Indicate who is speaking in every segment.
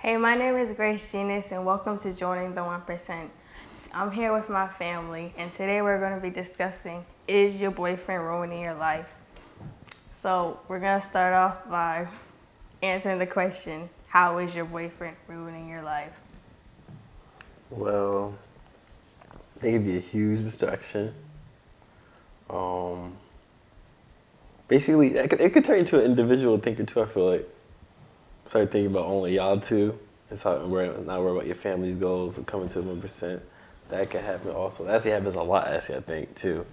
Speaker 1: Hey, my name is Grace Genus, and welcome to Joining the 1%. I'm here with my family, and today we're going to be discussing, is your boyfriend ruining your life? So we're going to start off by answering the question, how is your boyfriend ruining your life?
Speaker 2: Well, they could be a huge distraction. Basically, it could turn into an individual thinker too. I feel like start thinking about only y'all two, and not worry about your family's goals and coming to 1%. That could happen also. That actually happens a lot. Actually, I think too.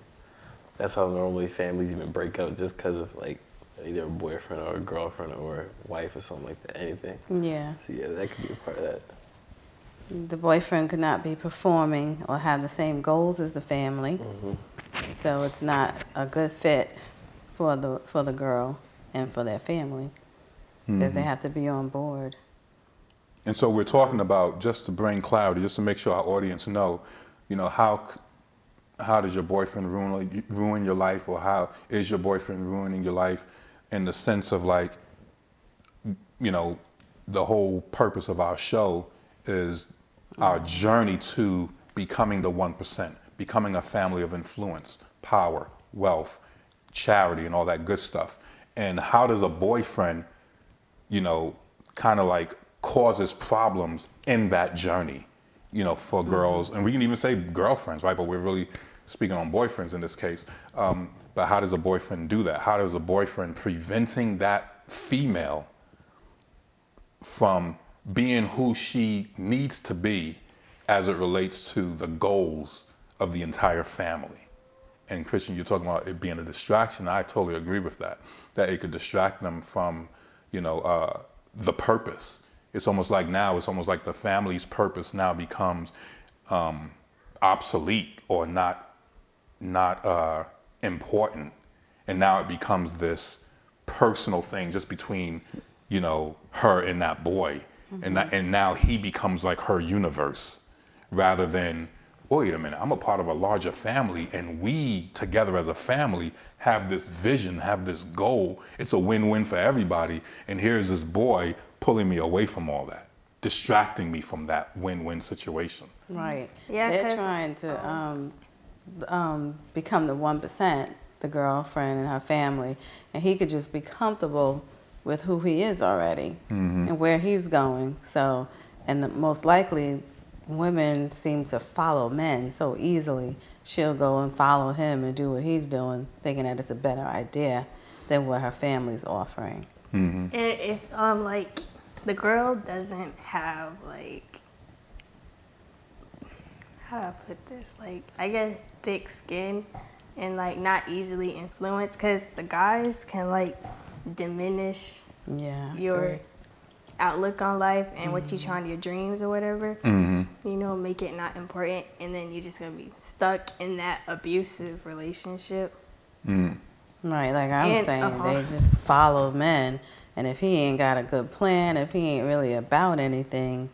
Speaker 2: That's how normally families even break up, just because of like either a boyfriend or a girlfriend or wife or something like that. Anything.
Speaker 3: Yeah.
Speaker 2: So yeah, that could be a part of that.
Speaker 3: The boyfriend could not be performing or have the same goals as the family.
Speaker 2: Mm-hmm.
Speaker 3: So it's not a good fit for the girl and for their family. Because they have to be on board.
Speaker 4: And so we're talking about, just to bring clarity, just to make sure our audience know, how does your boyfriend ruin your life, or how is your boyfriend ruining your life, in the sense of like, the whole purpose of our show is our journey to becoming the 1%, becoming a family of influence, power, wealth, charity, and all that good stuff. And how does a boyfriend, kind of like causes problems in that journey, for girls, and we can even say girlfriends, right? But we're really speaking on boyfriends in this case. But how does a boyfriend do that? How does a boyfriend preventing that female from being who she needs to be as it relates to the goals of the entire family? And Christian, you're talking about it being a distraction. I totally agree with that it could distract them from, the purpose. It's almost like the family's purpose now becomes obsolete or not important. And now it becomes this personal thing just between, her and that boy. Mm-hmm. And now he becomes like her universe, rather than, wait a minute, I'm a part of a larger family, and we together as a family have this vision, have this goal. It's a win-win for everybody. And here's this boy pulling me away from all that, distracting me from that win-win situation.
Speaker 3: Right.
Speaker 1: Yeah,
Speaker 3: they're trying to become the 1%, the girlfriend and her family, and he could just be comfortable with who he is already, mm-hmm. and where he's going. So, and most likely, women seem to follow men so easily. She'll go and follow him and do what he's doing, thinking that it's a better idea than what her family's offering.
Speaker 4: Mm-hmm.
Speaker 1: And if like the girl doesn't have like, how do I put this? Like, I guess thick skin and like not easily influenced, because the guys can like diminish your outlook on life and what you try on your dreams or whatever.
Speaker 4: Mm-hmm.
Speaker 1: Make it not important, and then you're just gonna be stuck in that abusive relationship.
Speaker 4: Mm.
Speaker 3: Right, like I'm saying, they just follow men, and if he ain't got a good plan, if he ain't really about anything,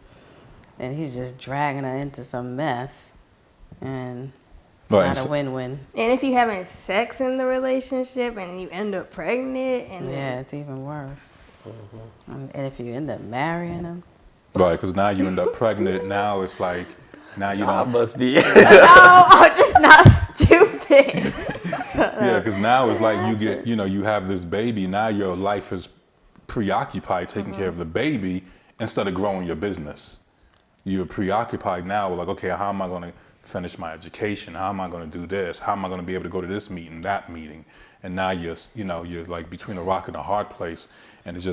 Speaker 3: then he's just dragging her into some mess, and it's not a win-win.
Speaker 1: And if you having sex in the relationship and you end up pregnant, and
Speaker 3: it's even worse. Mm-hmm. And if you end up marrying him,
Speaker 4: right? Because now you end up pregnant. Now it's like, now you don't.
Speaker 2: I must be.
Speaker 1: No, I'm just not stupid.
Speaker 4: Yeah, because now it's like you have this baby. Now your life is preoccupied taking care of the baby instead of growing your business. You're preoccupied now with like, okay, how am I going to finish my education? How am I going to do this? How am I going to be able to go to this meeting, that meeting? And now you're like between a rock and a hard place. And it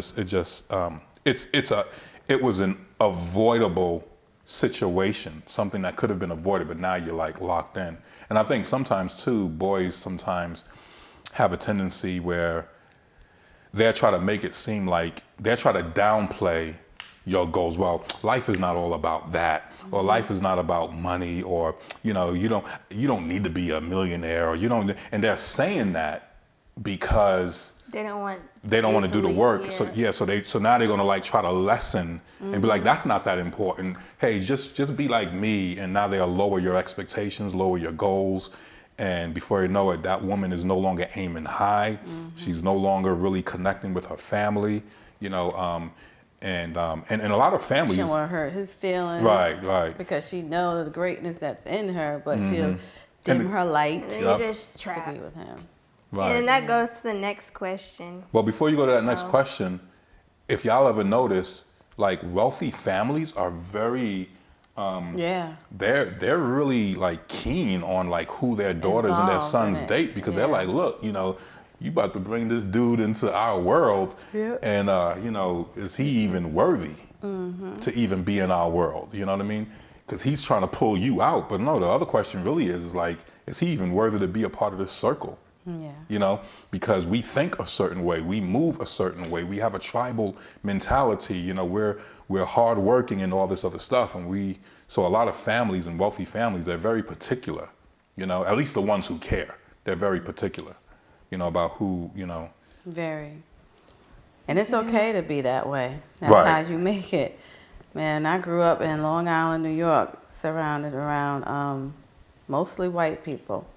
Speaker 4: was an avoidable situation, something that could have been avoided, but now you're like locked in. And I think sometimes too, boys sometimes have a tendency where they're trying to make it seem like they're trying to downplay your goals. Well, life is not all about that, or life is not about money, or you don't need to be a millionaire, or you don't. And they're saying that because they don't want to do the work.
Speaker 1: Yeah.
Speaker 4: So now they're gonna like try to lessen and be like, that's not that important. Hey, just be like me. And now they'll lower your expectations, lower your goals. And before you know it, that woman is no longer aiming high. Mm-hmm. She's no longer really connecting with her family. and a lot of
Speaker 3: She
Speaker 4: families.
Speaker 3: don't want to hurt his feelings.
Speaker 4: Right.
Speaker 3: Because she knows the greatness that's in her, but she'll
Speaker 4: And
Speaker 3: dim
Speaker 4: the-
Speaker 3: her light
Speaker 1: And
Speaker 3: to
Speaker 1: you're
Speaker 4: Yep.
Speaker 1: just
Speaker 3: be
Speaker 1: trapped.
Speaker 3: with him.
Speaker 4: Right.
Speaker 1: And that goes to the next question.
Speaker 4: Well, before you go to that next question, if y'all ever notice, like wealthy families are very,
Speaker 3: Yeah.
Speaker 4: they're really like keen on like who their daughters and their
Speaker 3: Involved
Speaker 4: sons
Speaker 3: in it.
Speaker 4: date because
Speaker 3: Yeah.
Speaker 4: they're like, look, you about to bring this dude into our world,
Speaker 3: Yep.
Speaker 4: and is he even worthy to even be in our world? You know what I mean? Because he's trying to pull you out. But no, the other question really is like, is he even worthy to be a part of this circle?
Speaker 3: Yeah.
Speaker 4: Because we think a certain way, we move a certain way, we have a tribal mentality. We're hardworking and all this other stuff, and so a lot of families and wealthy families, they're very particular. At least the ones who care, they're very particular. About who.
Speaker 3: Very. And it's okay to be that way. That's
Speaker 4: Right.
Speaker 3: how you make it. Man, I grew up in Long Island, New York, surrounded around mostly white people.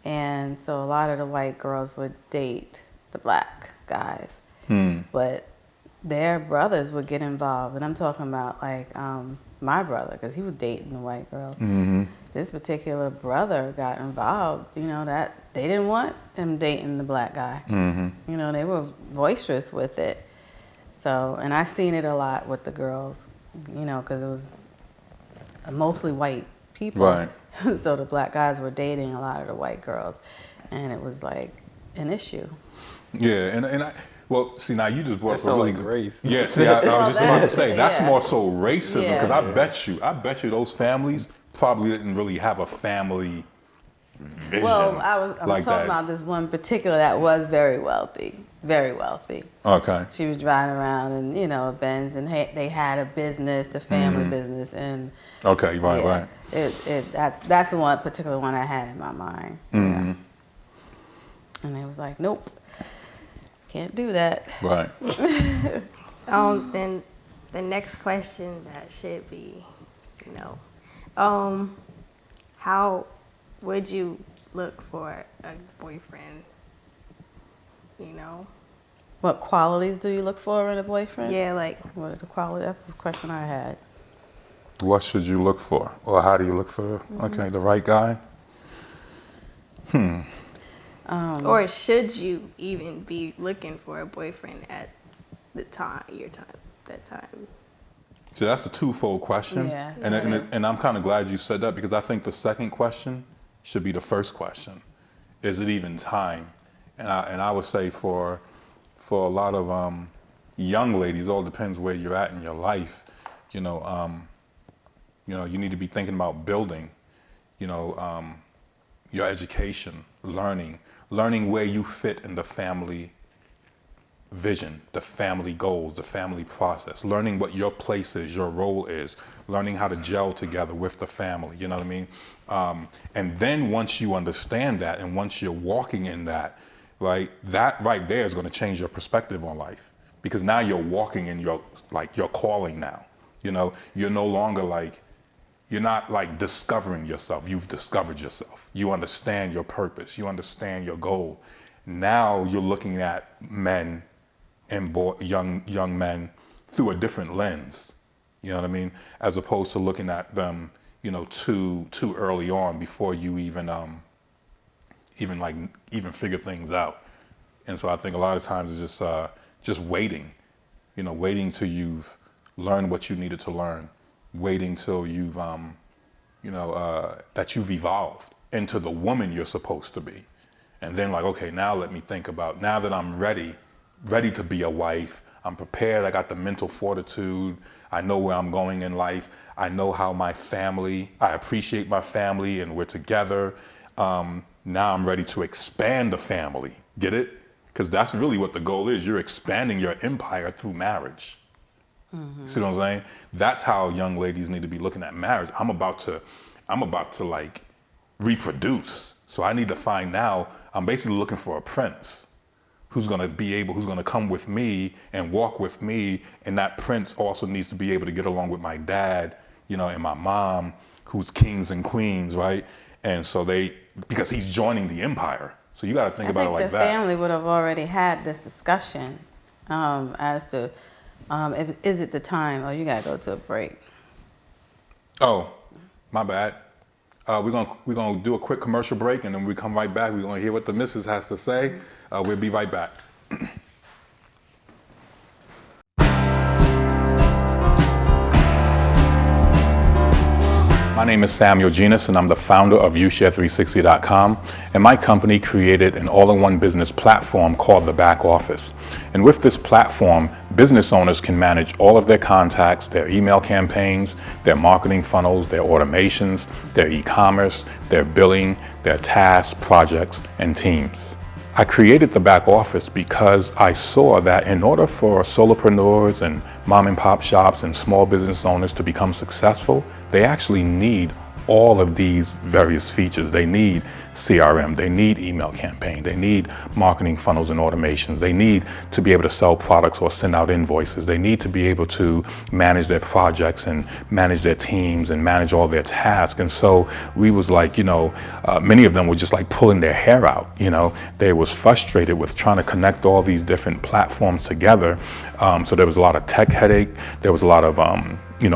Speaker 3: And so a lot of the white girls would date the black guys. But their brothers would get involved. And I'm talking about like my brother, because he was dating the white girls. This particular brother got involved, that they didn't want him dating the black guy. They were boisterous with it. So, and I seen it a lot with the girls, because it was mostly white people.
Speaker 4: Right.
Speaker 3: So the black guys were dating a lot of the white girls, and it was like an issue.
Speaker 4: Yeah, well, see, now you just brought
Speaker 2: That
Speaker 4: up a
Speaker 2: sound
Speaker 4: really
Speaker 2: like
Speaker 4: good.
Speaker 2: race.
Speaker 4: Yeah, see, I was just about to say that's
Speaker 3: Yeah.
Speaker 4: more so racism because
Speaker 3: Yeah.
Speaker 4: I bet you those families probably didn't really have a family vision.
Speaker 3: Well, I'm
Speaker 4: like
Speaker 3: talking
Speaker 4: that.
Speaker 3: about this one particular that was very wealthy, very wealthy.
Speaker 4: Okay.
Speaker 3: She was driving around in, a Benz, and they had a business, the family business, and
Speaker 4: Okay. Right.
Speaker 3: yeah,
Speaker 4: Right.
Speaker 3: that's the one particular one I had in my mind. Yeah. And it was like, nope, can't do that.
Speaker 4: Right.
Speaker 1: Then the next question that should be, how would you look for a boyfriend?
Speaker 3: What qualities do you look for in a boyfriend?
Speaker 1: Yeah, like
Speaker 3: What are the qualities? That's the question I had.
Speaker 4: What should you look for, or how do you look for the right guy?
Speaker 1: or should you even be looking for a boyfriend at that time?
Speaker 4: So that's a twofold question.
Speaker 3: Yeah,
Speaker 4: and
Speaker 3: it is.
Speaker 4: and I'm kind of glad you said that because I think the second question should be the first question. Is it even time? And I would say for a lot of young ladies, all depends where you're at in your life. You need to be thinking about building, your education, learning where you fit in the family vision, the family goals, the family process, learning what your place is, your role is, learning how to gel together with the family, you know what I mean? And then once you understand that and once you're walking in that, right, that right there is going to change your perspective on life because now you're walking in your calling now. You're no longer you're not discovering yourself. You've discovered yourself. You understand your purpose. You understand your goal. Now you're looking at men and young men through a different lens. You know what I mean? As opposed to looking at them, too early on before you even figure things out. And so I think a lot of times it's just waiting. Waiting till you've learned what you needed to learn. Waiting till you've that you've evolved into the woman you're supposed to be. And then okay, now let me think about, now that I'm ready to be a wife, I'm prepared, I got the mental fortitude, I know where I'm going in life, I know how I appreciate my family and we're together. Now I'm ready to expand the family, get it? Because that's really what the goal is, you're expanding your empire through marriage. See what I'm saying? That's how young ladies need to be looking at marriage. I'm about to reproduce. So I need to find now, I'm basically looking for a prince who's going to come with me and walk with me. And that prince also needs to be able to get along with my dad, and my mom, who's kings and queens, right? And so because he's joining the empire. So you got to think about it like
Speaker 3: I think the
Speaker 4: that.
Speaker 3: family would have already had this discussion as to Is it the time? Oh, you gotta go to a break.
Speaker 4: Oh, my bad. We're gonna do a quick commercial break, and then when we come right back, we're gonna hear what the missus has to say. We'll be right back. My name is Samuel Genus, and I'm the founder of YouShare360.com, and my company created an all-in-one business platform called The Back Office. And with this platform, business owners can manage all of their contacts, their email campaigns, their marketing funnels, their automations, their e-commerce, their billing, their tasks, projects, and teams. I created The Back Office because I saw that in order for solopreneurs and mom and pop shops and small business owners to become successful, they actually need all of these various features. They need CRM, they need email campaign, they need marketing funnels and automations, they need to be able to sell products or send out invoices, they need to be able to manage their projects and manage their teams and manage all their tasks. And so we was like, many of them were just like pulling their hair out. They was frustrated with trying to connect all these different platforms together. So there was a lot of tech headache, there was a lot of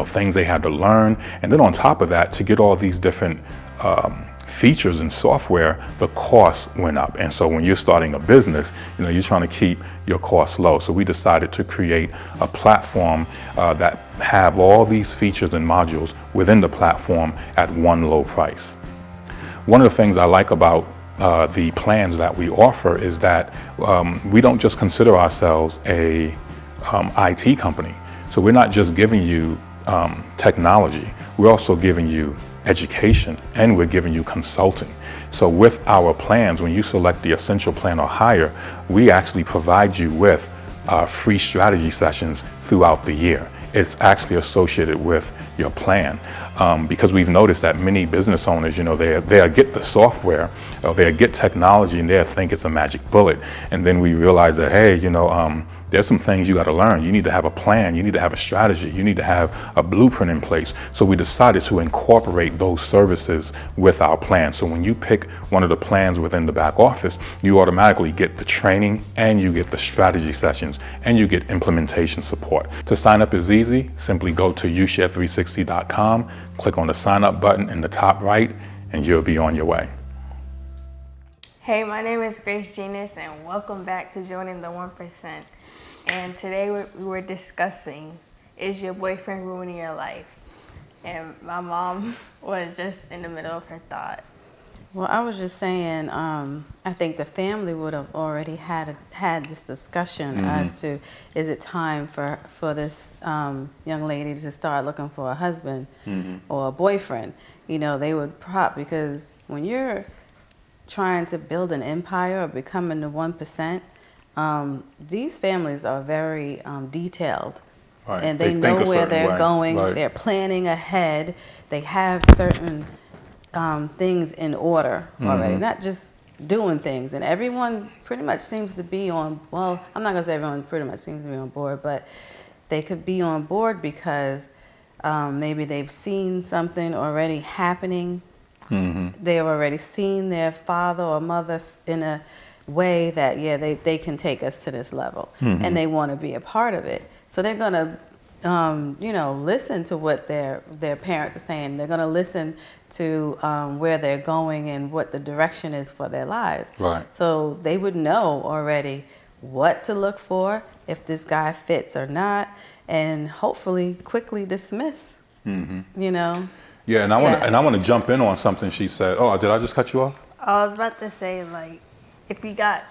Speaker 4: things they had to learn. And then on top of that, to get all these different features and software, the cost went up. And so when you're starting a business, you're trying to keep your costs low. So we decided to create a platform that have all these features and modules within the platform at one low price. One of the things I like about the plans that we offer is that we don't just consider ourselves a IT company. So we're not just giving you technology, we're also giving you education, and we're giving you consulting. So with our plans, when you select the Essential Plan or higher, we actually provide you with free strategy sessions throughout the year. It's actually associated with your plan, because we've noticed that many business owners, they get the software or they get technology and they think it's a magic bullet, and then we realize that, hey, there's some things you got to learn. You need to have a plan. You need to have a strategy. You need to have a blueprint in place. So we decided to incorporate those services with our plan. So when you pick one of the plans within the back office, you automatically get the training and you get the strategy sessions and you get implementation support. To sign up is easy. Simply go to YouShare360.com, click on the sign up button in the top right, and you'll be on your way.
Speaker 1: Hey, my name is Grace Genus, and welcome back to Joining the 1%. And today we were discussing, is your boyfriend ruining your life? And my mom was just in the middle of her thought.
Speaker 3: Well, I was just saying, I think the family would have already had this discussion as to, is it time for this young lady to start looking for a husband or a boyfriend? They would because when you're trying to build an empire or becoming the 1%, these families are very detailed,
Speaker 4: right.
Speaker 3: And they know where they're going.
Speaker 4: Right.
Speaker 3: They're planning ahead. They have certain things in order already, not just doing things. And everyone pretty much seems to be I'm not going to say everyone pretty much seems to be on board, but they could be on board because maybe they've seen something already happening. They've already seen their father or mother in a way that they can take us to this level, and they want to be a part of it. So they're gonna listen to what their parents are saying. They're gonna listen to where they're going and what the direction is for their lives.
Speaker 4: Right.
Speaker 3: So they would know already what to look for, if this guy fits or not, and hopefully quickly dismiss.
Speaker 4: Yeah, and I want to jump in on something she said. Oh, did I just cut you off?
Speaker 1: I was about to say, if you got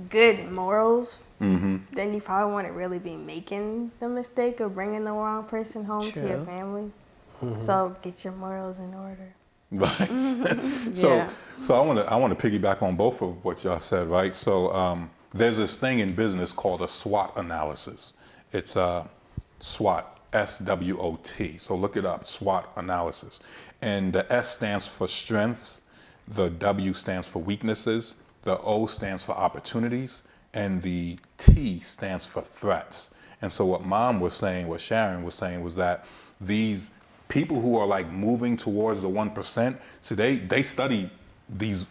Speaker 1: good morals, then you probably wouldn't really be making the mistake of bringing the wrong person home to your family. So get your morals in order.
Speaker 4: Right. So I want to piggyback on both of what y'all said, right? So there's this thing in business called a SWOT analysis. It's SWOT, SWOT. So look it up, SWOT analysis. And the S stands for strengths, the W stands for weaknesses, the O stands for opportunities, and the T stands for threats. And so what Mom was saying, what Sharon was saying, was that these people who are moving towards the 1%, so they study these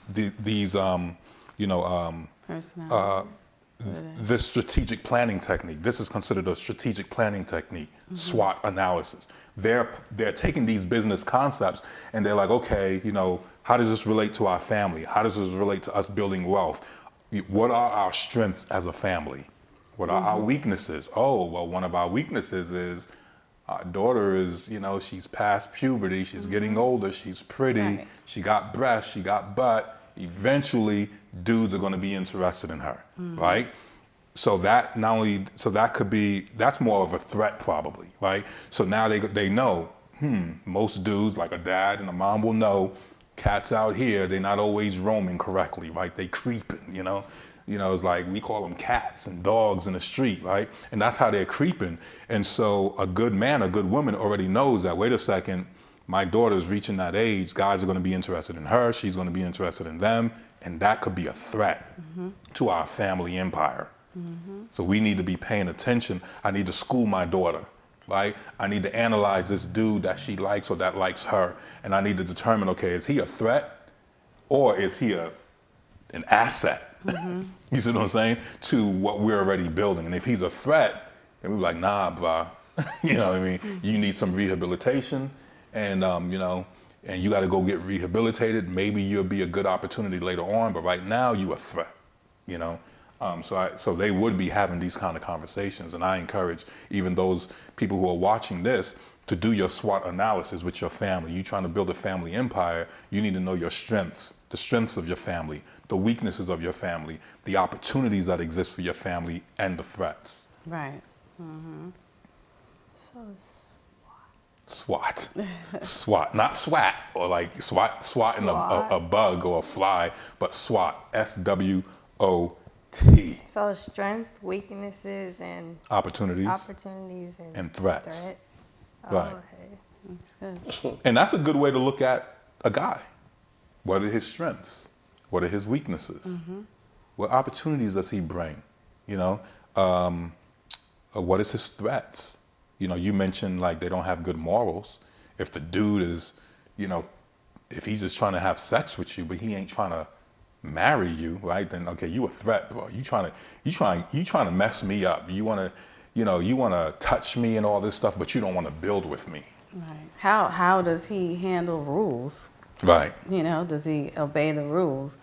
Speaker 4: this strategic planning technique. This is considered a strategic planning technique, SWOT analysis. They're taking these business concepts and they're like, okay, you know, how does this relate to our family? How does this relate to us building wealth? What are our strengths as a family? What are our weaknesses? Oh, well, one of our weaknesses is our daughter is, you know, she's past puberty, she's getting older, she's pretty,
Speaker 3: Right.
Speaker 4: she got breasts, she got butt. Eventually, dudes are going to be interested in her, right? So that that could be, that's more of a threat probably, right? So now they know, most dudes, like a dad and a mom will know, cats out here, they're not always roaming correctly, right? They creeping, you know? You know, it's like we call them cats and dogs in the street, right? And that's how they're creeping. And so a good man, a good woman already knows that, wait a second, my daughter's reaching that age, guys are going to be interested in her, she's going to be interested in them, and that could be a threat to our family empire. So we need to be paying attention. I need to school my daughter, right? I need to analyze this dude that she likes or that likes her, and I need to determine, okay, is he a threat or is he an asset? You see what I'm saying? To what we're already building. And if he's a threat, then we're like, nah, bro. You know what I mean? You need some rehabilitation, and you know, and you got to go get rehabilitated. Maybe you'll be a good opportunity later on, but right now you a threat. You know, so they would be having these kind of conversations, and I encourage even those people who are watching this to do your SWOT analysis with your family. You trying to build a family empire, you need to know your strengths, the strengths of your family, the weaknesses of your family, the opportunities that exist for your family, and the threats.
Speaker 3: Right.
Speaker 1: So
Speaker 4: SWAT. SWAT, not SWAT, or like swatting a bug or a fly, but SWAT, SWOT.
Speaker 1: So strength, weaknesses, and
Speaker 4: Opportunities. And threats. Right.
Speaker 1: Okay.
Speaker 3: That's good.
Speaker 4: And that's a good way to look at a guy. What are his strengths? What are his weaknesses? What opportunities does he bring? You know, what is his threats? You know, you mentioned like they don't have good morals. If the dude is, you know, if he's just trying to have sex with you, but he ain't trying to marry you, right? Then okay, you a threat, bro. You trying to mess me up. You want to, you know, you want to touch me and all this stuff, but you don't want to build with me.
Speaker 3: Right. How does he handle rules?
Speaker 4: Right.
Speaker 3: You know, does he obey the rules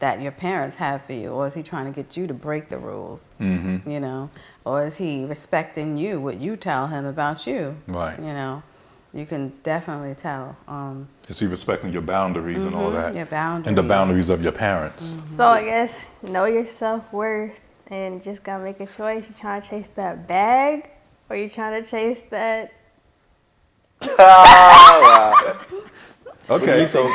Speaker 3: that your parents have for you, or is he trying to get you to break the rules? You know, or is he respecting you, what you tell him about you?
Speaker 4: Right.
Speaker 3: You know, you can definitely tell.
Speaker 4: Is he respecting your boundaries and all that?
Speaker 3: Your boundaries.
Speaker 4: And the boundaries of your parents.
Speaker 1: So I guess know your self-worth and just gotta make a choice. You trying to chase that bag, or you trying to chase that?
Speaker 4: Okay, so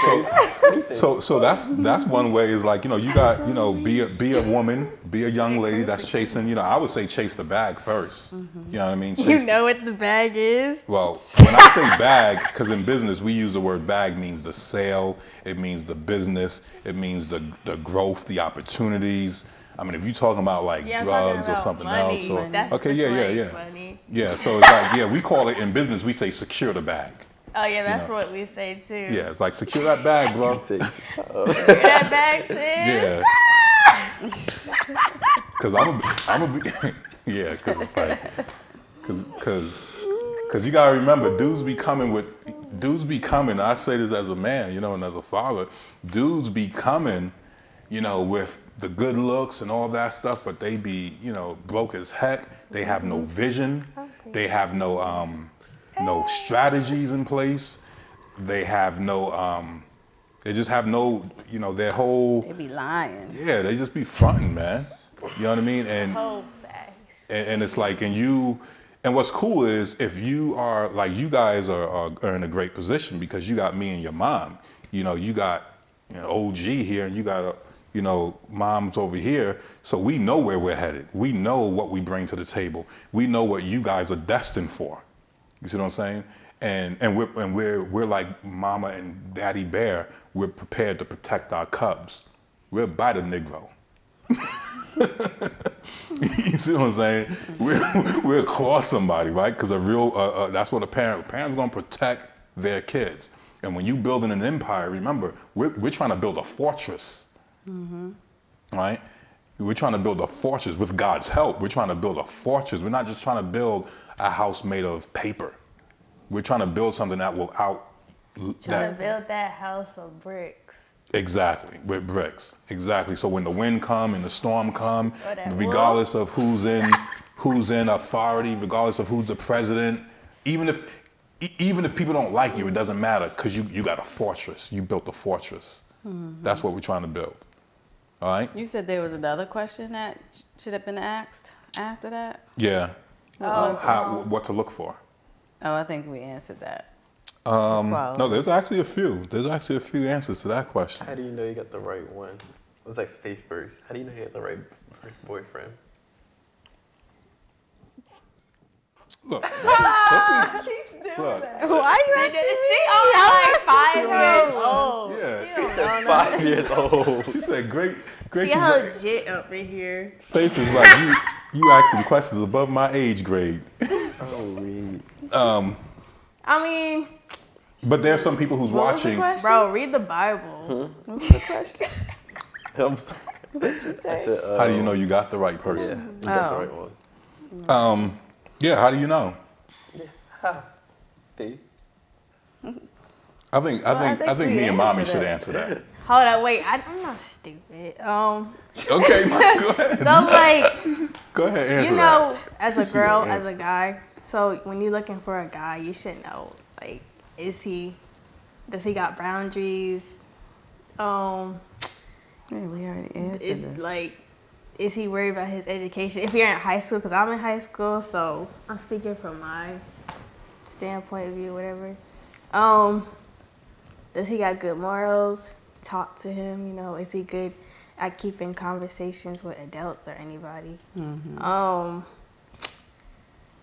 Speaker 4: that's one way is like, you know, you got, you know, be a woman, be a young lady that's chasing, you know, I would say chase the bag first. You know what I mean?
Speaker 1: You know what the bag is?
Speaker 4: Well, when I say bag, because in business we use the word bag means the sale, it means the business, it means the growth, the opportunities. I mean, if you're talking about like
Speaker 1: Yeah, I'm
Speaker 4: drugs
Speaker 1: talking
Speaker 4: or
Speaker 1: about
Speaker 4: something
Speaker 1: money.
Speaker 4: else, or
Speaker 1: That's
Speaker 4: okay,
Speaker 1: just
Speaker 4: yeah.
Speaker 1: like money.
Speaker 4: Yeah, so it's like, yeah, we call it in business, we say secure the bag.
Speaker 1: Oh yeah, that's
Speaker 4: know.
Speaker 1: what we say too.
Speaker 4: Yeah, it's like secure that bag, bro.
Speaker 1: That bag sis.
Speaker 4: Yeah. Cause I'm a be, yeah, cause it's like, cause you gotta remember, dudes be coming. I say this as a man, you know, and as a father, dudes be coming, you know, with the good looks and all that stuff, but they be, you know, broke as heck. They have no vision. They have no strategies in place. They have no, they just have no, you know, their whole.
Speaker 3: They be lying.
Speaker 4: Yeah, they just be fronting, man. You know what I mean? And
Speaker 1: Whole bags.
Speaker 4: and it's like, and what's cool is if you are like, you guys are in a great position because you got me and your mom. You know, you got, you know, OG here, and you got you know, moms over here. So we know where we're headed. We know what we bring to the table. We know what you guys are destined for. You see what I'm saying? And we're like Mama and Daddy Bear. We're prepared to protect our cubs. We're by the Negro. You see what I'm saying? We'll claw somebody, right? Because a real that's what a parent's gonna protect their kids. And when you building an empire, remember we're trying to build a fortress, right? We're trying to build a fortress with God's help. We're trying to build a fortress. We're not just trying to build a house made of paper. We're trying to build something that will
Speaker 1: Trying to build that house of bricks.
Speaker 4: Exactly, with bricks. Exactly. So when the wind come and the storm come,
Speaker 1: Or that
Speaker 4: regardless of who's in authority, regardless of who's the president, even if people don't like you, it doesn't matter because you got a fortress. You built a fortress. That's what we're trying to build. All right?
Speaker 3: You said there was another question that should have been asked after that?
Speaker 4: Yeah.
Speaker 3: Oh,
Speaker 4: What to look for.
Speaker 3: Oh, I think we answered that.
Speaker 4: No, there's actually a few. There's actually a few answers to that question.
Speaker 2: How do you know you got the right one? It's like space first. How do you know you got the right first boyfriend?
Speaker 4: Look.
Speaker 3: Keeps doing that.
Speaker 1: Why you she only like 5 years old.
Speaker 4: Yeah.
Speaker 1: She don't know
Speaker 2: 5 years old.
Speaker 4: She said, great.
Speaker 1: She
Speaker 4: She's like,
Speaker 1: legit up in here.
Speaker 4: Faith is like, you asking questions above my age grade.
Speaker 2: Oh, Reed.
Speaker 1: I mean,
Speaker 4: But there's some people who's
Speaker 3: What was the
Speaker 4: watching.
Speaker 3: question?
Speaker 1: bro, read the Bible.
Speaker 3: What's the question?
Speaker 2: I'm sorry.
Speaker 3: What'd you
Speaker 2: I
Speaker 3: say?
Speaker 2: said,
Speaker 4: How do you know you got the right
Speaker 2: Yeah,
Speaker 4: person?
Speaker 2: you got
Speaker 3: Oh.
Speaker 2: the right one.
Speaker 4: Yeah, how do you know?
Speaker 2: B.
Speaker 4: I think
Speaker 3: we
Speaker 4: me and mommy
Speaker 3: answered
Speaker 4: should
Speaker 3: it.
Speaker 4: answer that.
Speaker 1: Hold on, wait. I'm not stupid.
Speaker 4: Okay, Mike, go ahead.
Speaker 1: So like,
Speaker 4: Go ahead, answer
Speaker 1: you know,
Speaker 4: that.
Speaker 1: as a
Speaker 4: She
Speaker 1: girl,
Speaker 4: gonna
Speaker 1: as a guy, so when you're looking for a guy, you should know, like, does he got boundaries?
Speaker 3: Yeah, we already answered this.
Speaker 1: Like, is he worried about his education? If you're in high school, because I'm in high school, so I'm speaking from my standpoint of view, whatever. Does he got good morals? Talk to him, you know, is he good at keeping conversations with adults or anybody?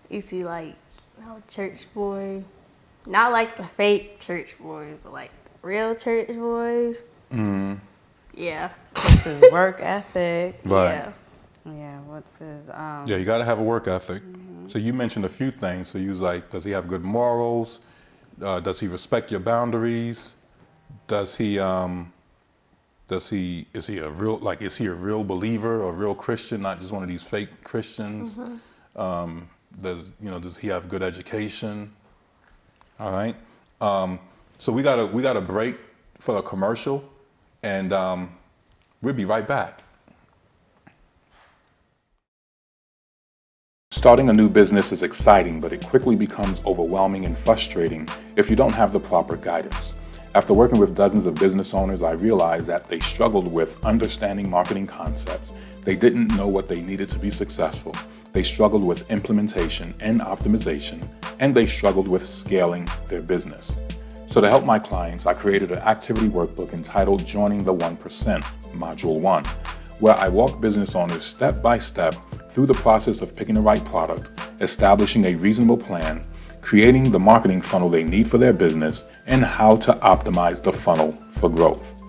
Speaker 1: Is he like, you know, church boy? Not like the fake church boys, but like real church boys. Yeah.
Speaker 3: What's his work ethic?
Speaker 4: Right.
Speaker 1: Yeah.
Speaker 3: Yeah, what's his,
Speaker 4: Yeah, you got to have a work ethic. So you mentioned a few things. So you was like, does he have good morals? Does he respect your boundaries? Is he a real believer or a real Christian, not just one of these fake Christians? Does he have good education? All right. So we got a break for a commercial, and we'll be right back. Starting a new business is exciting, but it quickly becomes overwhelming and frustrating if you don't have the proper guidance. After working with dozens of business owners, I realized that they struggled with understanding marketing concepts. They didn't know what they needed to be successful. They struggled with implementation and optimization, and they struggled with scaling their business. So to help my clients, I created an activity workbook entitled Joining the 1%, Module 1, where I walk business owners step by step through the process of picking the right product, establishing a reasonable plan, creating the marketing funnel they need for their business, and how to optimize the funnel for growth.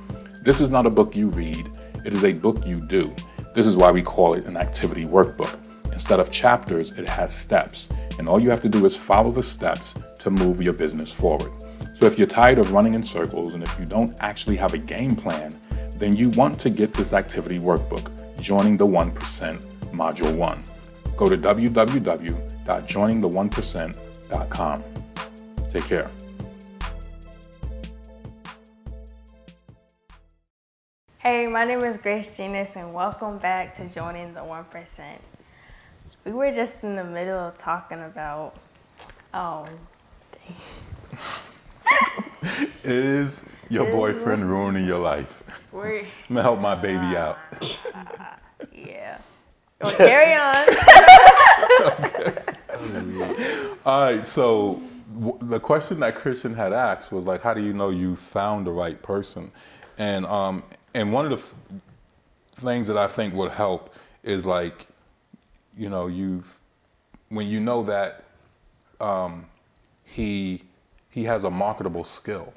Speaker 4: This is not a book you read, it is a book you do. This is why we call it an activity workbook. Instead of chapters, it has steps, and all you have to do is follow the steps to move your business forward. So if you're tired of running in circles, and if you don't actually have a game plan, then you want to get this activity workbook, Joining the 1%, Module 1. Go to www.joiningthe1%.com. Take care.
Speaker 1: Hey, my name is Grace Genius, and welcome back to Joining the 1%. We were just in the middle of talking about,
Speaker 4: Is your boyfriend ruining your life?
Speaker 1: we're,
Speaker 4: I'm gonna help my baby out.
Speaker 1: yeah. Well, carry on.
Speaker 4: All right, so the question that Christian had asked was like, how do you know you found the right person? And one of the things that I think would help is like, you know, when you know that he has a marketable skill.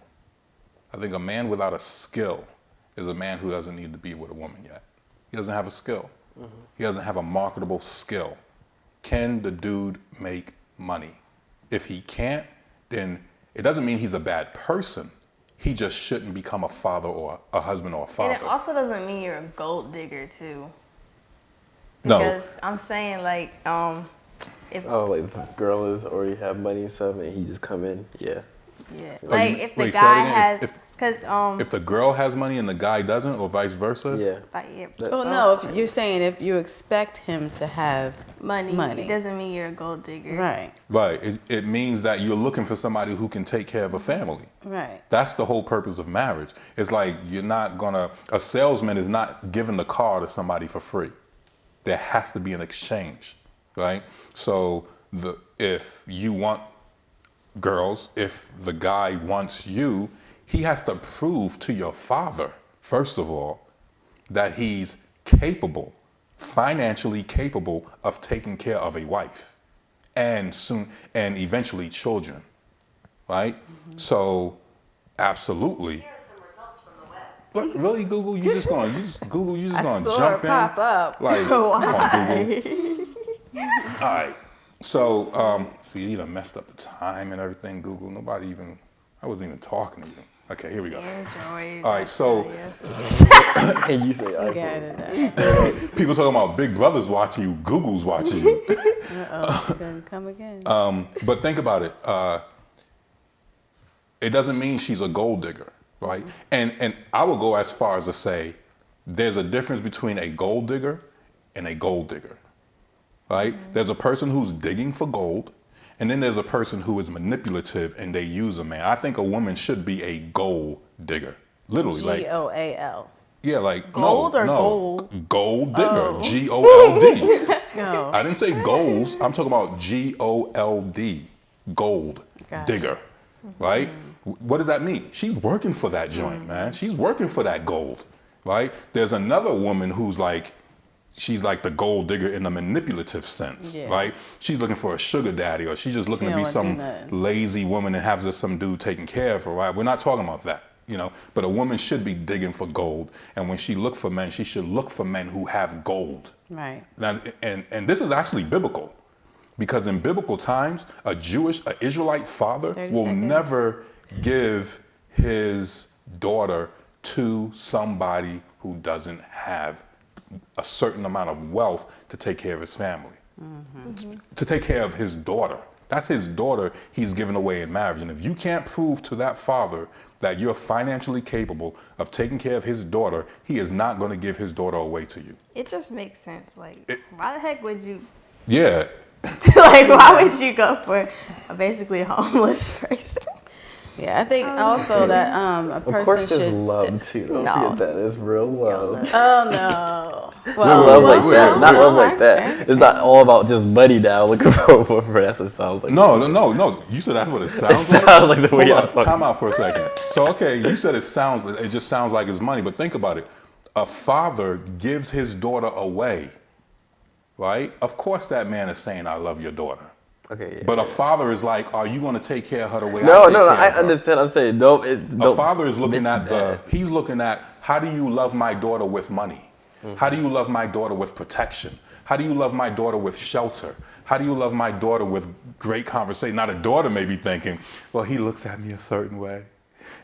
Speaker 4: I think a man without a skill is a man who doesn't need to be with a woman yet. He doesn't have a skill. He doesn't have a marketable skill. Can the dude make money? If he can't, then it doesn't mean he's a bad person. He just shouldn't become a father or a husband or a
Speaker 1: And
Speaker 4: father.
Speaker 1: it also doesn't mean you're a gold digger, too.
Speaker 4: No.
Speaker 1: Because I'm saying like if
Speaker 2: Oh, like if a girl is already have money and stuff, and he just come in, yeah.
Speaker 1: yeah,
Speaker 4: Oh,
Speaker 1: like
Speaker 4: you-
Speaker 1: if the
Speaker 4: wait, say
Speaker 1: guy
Speaker 4: that again.
Speaker 1: has
Speaker 4: If
Speaker 1: because
Speaker 4: If the girl has money and the guy doesn't, or vice versa.
Speaker 2: Yeah.
Speaker 3: Oh no, if you're saying if you expect him to have
Speaker 1: money, it doesn't mean you're a gold digger.
Speaker 3: right,
Speaker 4: Right. It means that you're looking for somebody who can take care of a family.
Speaker 3: right.
Speaker 4: That's the whole purpose of marriage. It's like a salesman is not giving the car to somebody for free. There has to be an exchange, right? So if you want girls, if the guy wants you, he has to prove to your father, first of all, that he's capable, financially capable of taking care of a wife and eventually children, right?
Speaker 3: Mm-hmm.
Speaker 4: So, absolutely.
Speaker 5: Here are some results from the web.
Speaker 4: What, really, Google? You just gonna
Speaker 3: I saw
Speaker 4: jump
Speaker 3: it
Speaker 4: in?
Speaker 3: pop up.
Speaker 4: Like, come on,
Speaker 3: Why?
Speaker 4: Google. All right. So, see, you done messed up the time and everything, Google. I wasn't even talking to you. Okay, here we go.
Speaker 1: Enjoy.
Speaker 4: All right, so
Speaker 2: And you say
Speaker 3: Got
Speaker 2: iPhone.
Speaker 3: it.
Speaker 4: people talking about Big Brother's watching you, Google's watching you.
Speaker 3: Uh-oh, gonna come again.
Speaker 4: But think about it. It doesn't mean she's a gold digger, right? And I will go as far as to say there's a difference between a gold digger and a gold digger, right? There's a person who's digging for gold, and then there's a person who is manipulative and they use a man. I think a woman should be a gold digger, literally. Like,
Speaker 3: GOAL.
Speaker 4: yeah, like
Speaker 1: Gold
Speaker 4: no,
Speaker 1: or
Speaker 4: no.
Speaker 1: gold?
Speaker 4: Gold digger,
Speaker 1: Oh.
Speaker 4: GOLD.
Speaker 3: Go.
Speaker 4: I didn't say goals. I'm talking about GOLD, gold
Speaker 3: Gotcha.
Speaker 4: digger, right? What does that mean? She's working for that joint, man. She's working for that gold, right? There's another woman who's like, she's like the gold digger in the manipulative sense,
Speaker 3: Yeah.
Speaker 4: right? She's looking for a sugar daddy, or she's just looking
Speaker 3: She
Speaker 4: to be
Speaker 3: don't wanna
Speaker 4: some
Speaker 3: do nothing.
Speaker 4: lazy woman and have just some dude taking care of her, right? We're not talking about that, you know. But a woman should be digging for gold, and when she look for men, she should look for men who have gold.
Speaker 3: Right.
Speaker 4: Now, and this is actually biblical, because in biblical times, a Israelite father
Speaker 3: 30
Speaker 4: will
Speaker 3: seconds.
Speaker 4: never give his daughter to somebody who doesn't have a certain amount of wealth to take care of his family, to take care of his daughter. That's his daughter he's given away in marriage. And if you can't prove to that father that you're financially capable of taking care of his daughter, he is not going to give his daughter away to you.
Speaker 1: It just makes sense. Like, why the heck would you?
Speaker 4: Yeah.
Speaker 1: Like, why would you go for basically a homeless person?
Speaker 3: Yeah, I think also that a
Speaker 2: Of
Speaker 3: person
Speaker 2: course, there's
Speaker 3: should.
Speaker 2: love too. Don't
Speaker 1: No.
Speaker 2: forget that. It's real love.
Speaker 3: Oh no.
Speaker 2: Not
Speaker 3: Well,
Speaker 2: love like
Speaker 4: well,
Speaker 2: that. Not love like
Speaker 3: okay.
Speaker 2: that. It's not all about just buddy down looking for a That's what it sounds like.
Speaker 4: No. You said that's what it sounds like?
Speaker 2: Sounds like the way
Speaker 4: Hold
Speaker 2: y'all
Speaker 4: up,
Speaker 2: talking.
Speaker 4: time out for a second. So, okay, you said it just sounds like it's money, but think about it. A father gives his daughter away, right? Of course that man is saying, I love your daughter.
Speaker 2: Okay. Yeah.
Speaker 4: But a father is like, are you going to take care of her the way I
Speaker 2: No,
Speaker 4: take
Speaker 2: no, no.
Speaker 4: care
Speaker 2: I
Speaker 4: of her?
Speaker 2: understand. I'm saying don't.
Speaker 4: A
Speaker 2: Don't
Speaker 4: father is looking
Speaker 2: mention
Speaker 4: at
Speaker 2: that.
Speaker 4: he's looking at, how do you love my daughter with money? How do you love my daughter with protection? How do you love my daughter with shelter? How do you love my daughter with great conversation? Now the daughter may be thinking, well, he looks at me a certain way.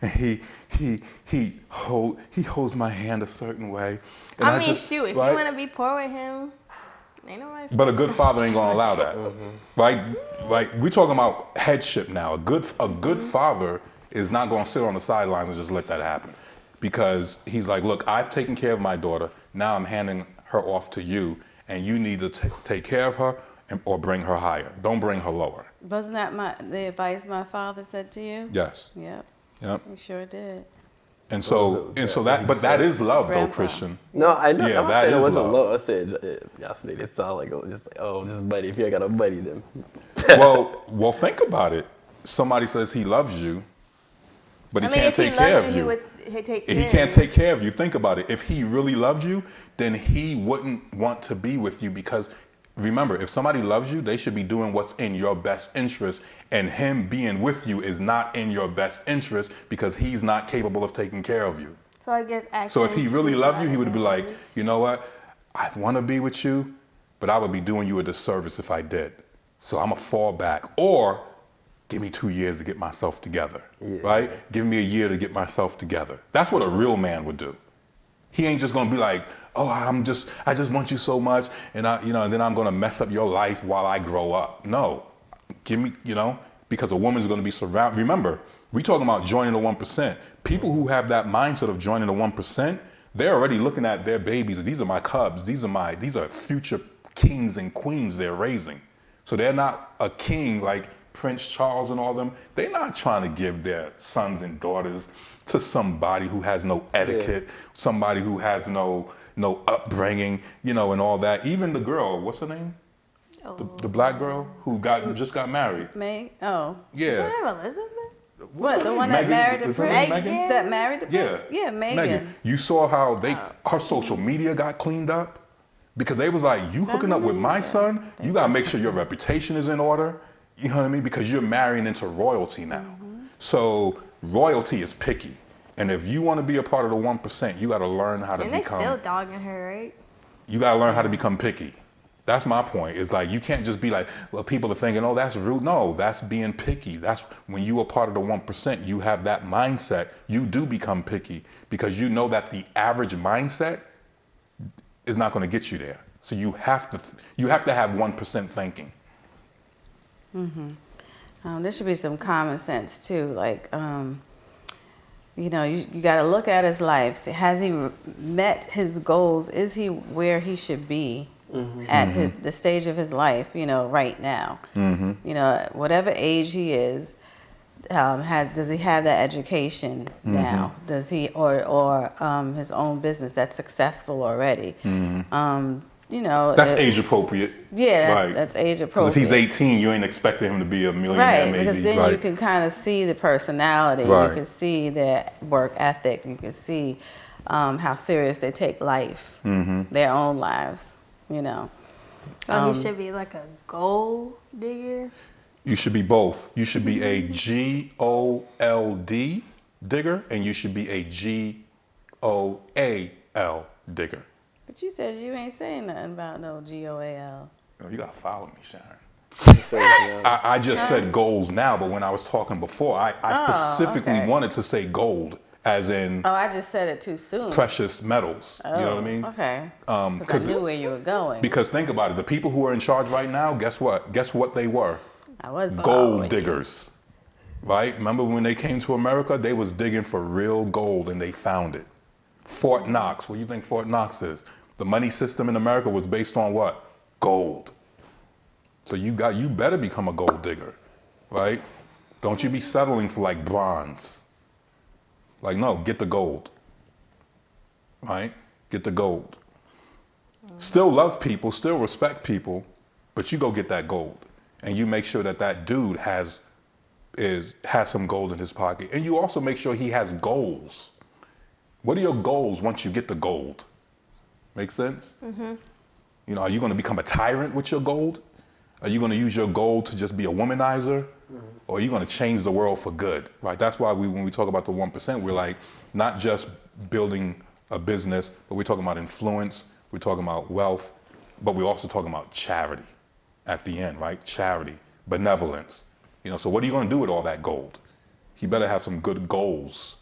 Speaker 4: And he holds my hand a certain way. And
Speaker 1: I mean,
Speaker 4: just-
Speaker 1: shoot, if
Speaker 4: right?
Speaker 1: you want to be poor with him, ain't nobody.
Speaker 4: But a good father ain't gonna allow that, right? Like we're talking about headship now. A good father is not gonna sit on the sidelines and just let that happen, because he's like, look, I've taken care of my daughter. Now I'm handing her off to you, and you need to take care of her or bring her higher. Don't bring her lower.
Speaker 3: wasn't that the advice my father said to you?
Speaker 4: Yes.
Speaker 3: Yep.
Speaker 4: Yep.
Speaker 3: He sure did.
Speaker 4: And so that is love, though,
Speaker 3: Grandpa.
Speaker 4: Christian.
Speaker 2: No, I know.
Speaker 4: Yeah,
Speaker 2: I'm
Speaker 4: that
Speaker 2: saying it
Speaker 4: is
Speaker 2: wasn't
Speaker 4: love.
Speaker 2: love. I said y'all said it sounded like just buddy. If you ain't got a buddy, then
Speaker 4: well, think about it. Somebody says he loves you, but he can't take care of you.
Speaker 1: He'd take
Speaker 4: He can't take care of you. Think about it. If he really loved you, then he wouldn't want to be with you, because remember, if somebody loves you, they should be doing what's in your best interest, and him being with you is not in your best interest because he's not capable of taking care of you.
Speaker 1: So I guess actions.
Speaker 4: So if he really
Speaker 1: speak
Speaker 4: loved you, he
Speaker 1: louder
Speaker 4: would be
Speaker 1: than
Speaker 4: like,
Speaker 1: words.
Speaker 4: you know what? I want to be with you, but I would be doing you a disservice if I did. So I'm going to fall back. Or give me 2 years to get myself together, right? Give me a year to get myself together. That's what a real man would do. He ain't just gonna be like, oh, I just want you so much, and and then I'm gonna mess up your life while I grow up. No, give me, because a woman's gonna be surrounded. Remember, we talking about joining the 1%. People who have that mindset of joining the 1%, they're already looking at their babies. These are my cubs. These are future kings and queens they're raising. So they're not a king like Prince Charles and all them. They're not trying to give their sons and daughters to somebody who has no etiquette, somebody who has no upbringing, and all that. Even the girl, what's her name? The black girl who just got married.
Speaker 3: May? Oh.
Speaker 4: Yeah.
Speaker 1: Is her name Elizabeth?
Speaker 3: What, the one that married the
Speaker 4: Is her
Speaker 3: prince?
Speaker 4: name Meghan?
Speaker 3: That married the prince? Yeah, Megan.
Speaker 4: You saw how her social media got cleaned up? Because they was like, you hooking up with my son, you gotta make sure your reputation is in order. You know what I mean? Because you're marrying into royalty now. So royalty is picky. And if you want to be a part of the 1%, you gotta learn how to
Speaker 1: And they still dogging her, right?
Speaker 4: You gotta learn how to become picky. That's my point. It's like, you can't just be like, well, people are thinking, oh, that's rude. No, that's being picky. That's when you are part of the 1%, you have that mindset, you do become picky because you know that the average mindset is not gonna get you there. So you have to have 1% thinking.
Speaker 3: There should be some common sense too. Like, you got to look at his life. See, has he met his goals? Is he where he should be at the stage of his life? Right now. Whatever age he is, does he have that education now? Does he or his own business that's successful already?
Speaker 4: That's age appropriate.
Speaker 3: Yeah,
Speaker 4: right.
Speaker 3: That's age
Speaker 4: 'Cause
Speaker 3: appropriate.
Speaker 4: if he's 18, you ain't expecting him to be a millionaire,
Speaker 3: right,
Speaker 4: maybe.
Speaker 3: because then you can kind of see the personality.
Speaker 4: Right.
Speaker 3: You can see their work ethic. You can see how serious they take life, their own lives.
Speaker 1: So he should be like a gold digger.
Speaker 4: You should be both. You should be a GOLD digger, and you should be a GOAL digger.
Speaker 3: But you said you ain't saying nothing about no GOAL.
Speaker 4: Oh, you gotta follow me, Sharon.
Speaker 2: So,
Speaker 4: I just said goals now, but when I was talking before, I specifically
Speaker 3: okay.
Speaker 4: wanted to say gold, as in
Speaker 3: Oh, I just said it too soon.
Speaker 4: precious metals. You know what I mean?
Speaker 3: Okay.
Speaker 4: 'Cause
Speaker 3: Because I knew where you were going.
Speaker 4: Because think about it, the people who are in charge right now, guess what? Guess what they were?
Speaker 3: I was
Speaker 4: Gold
Speaker 3: following you.
Speaker 4: diggers. Right? Remember when they came to America, they was digging for real gold and they found it. Fort Knox, what do you think Fort Knox is? The money system in America was based on what? Gold. So you better become a gold digger, right? Don't you be settling for like bronze. Like, no, get the gold, right? Get the gold. Still love people, still respect people, but you go get that gold. And you make sure that dude has some gold in his pocket. And you also make sure he has goals. What are your goals once you get the gold? Make sense? Are you going to become a tyrant with your gold? Are you going to use your gold to just be a womanizer? Or are you going to change the world for good? Right? That's why when we talk about the 1%, we're like not just building a business, but we're talking about influence, we're talking about wealth, but we're also talking about charity at the end, right? Charity, benevolence. So what are you going to do with all that gold? He better have some good goals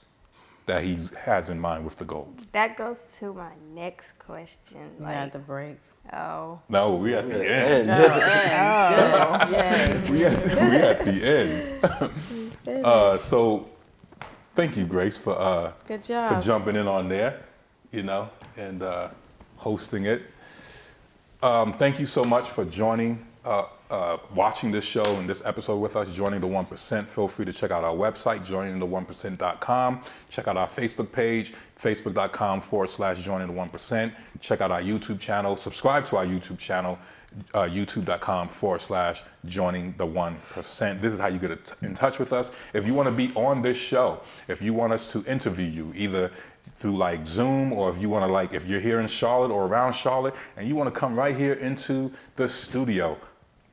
Speaker 4: that he has in mind with the gold.
Speaker 1: That goes to my next question.
Speaker 3: You had to break.
Speaker 1: Oh.
Speaker 4: No, we at the end. We at the end. So thank you, Grace, for
Speaker 3: Good job.
Speaker 4: jumping in on there, and hosting it. Thank you so much for joining, watching this show and this episode with us, Joining the 1%. Feel free to check out our website, joiningthe1%.com. Check out our Facebook page, facebook.com/joining the 1%. Check out our YouTube channel. Subscribe to our YouTube channel, youtube.com/joining the 1%. This is how you get in touch with us. If you want to be on this show, if you want us to interview you, either through like Zoom, or if you want to if you're here in Charlotte or around Charlotte and you want to come right here into the studio,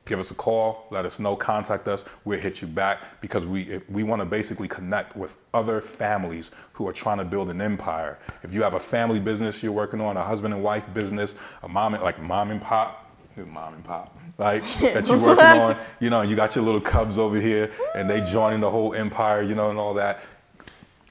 Speaker 4: give us a call, let us know, contact us, we'll hit you back, because we want to basically connect with other families who are trying to build an empire. If you have a family business you're working on, a husband and wife business, a mom and pop, right, that you're working on, you got your little cubs over here and they joining the whole empire, and all that.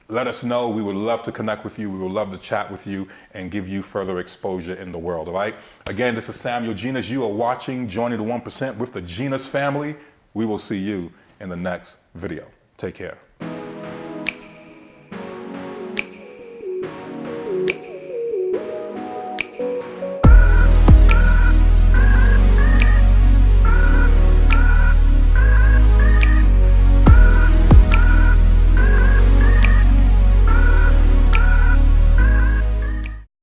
Speaker 4: let us know. We would love to connect with you. We would love to chat with you and give you further exposure in the world, all right? Again, this is Samuel Genus. You are watching Joining the 1% with the Genus family. We will see you in the next video. Take care.